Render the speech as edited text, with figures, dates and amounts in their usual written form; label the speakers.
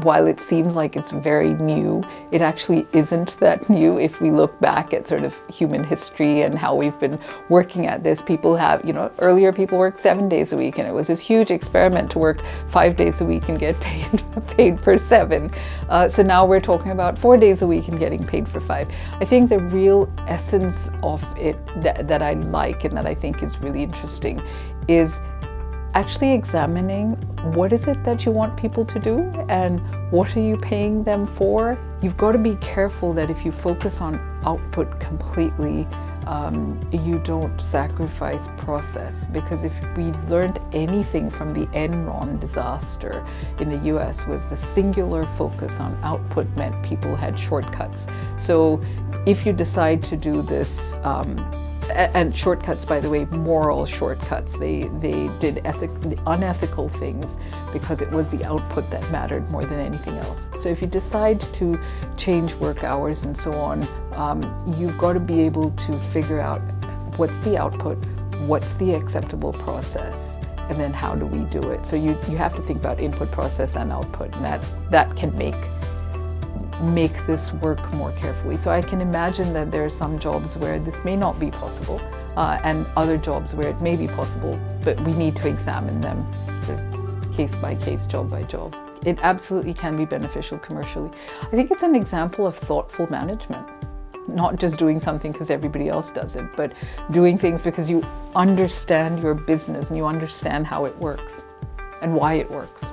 Speaker 1: while it seems like it's very new, it actually isn't that new. If we look back at sort of human history and how we've been working at this, people have, earlier people worked 7 days a week, and it was this huge experiment to work 5 days a week and get paid for 7. So now we're talking about 4 days a week and getting paid for 5. I think the real essence of it that I like and that I think is really interesting is actually examining what is it that you want people to do and what are you paying them for. You've got to be careful that if you focus on output completely, you don't sacrifice process, because if we learned anything from the Enron disaster in the US was the singular focus on output meant people had shortcuts. So if you decide to do this, and shortcuts, by the way, moral shortcuts. They did unethical things because it was the output that mattered more than anything else. So if you decide to change work hours and so on, you've got to be able to figure out what's the output, what's the acceptable process, and then how do we do it. So you have to think about input, process, and output, and that can make this work more carefully. So I can imagine that there are some jobs where this may not be possible, and other jobs where it may be possible, but we need to examine them case by case, job by job. It absolutely can be beneficial commercially. I think it's an example of thoughtful management, not just doing something because everybody else does it, but doing things because you understand your business and you understand how it works and why it works.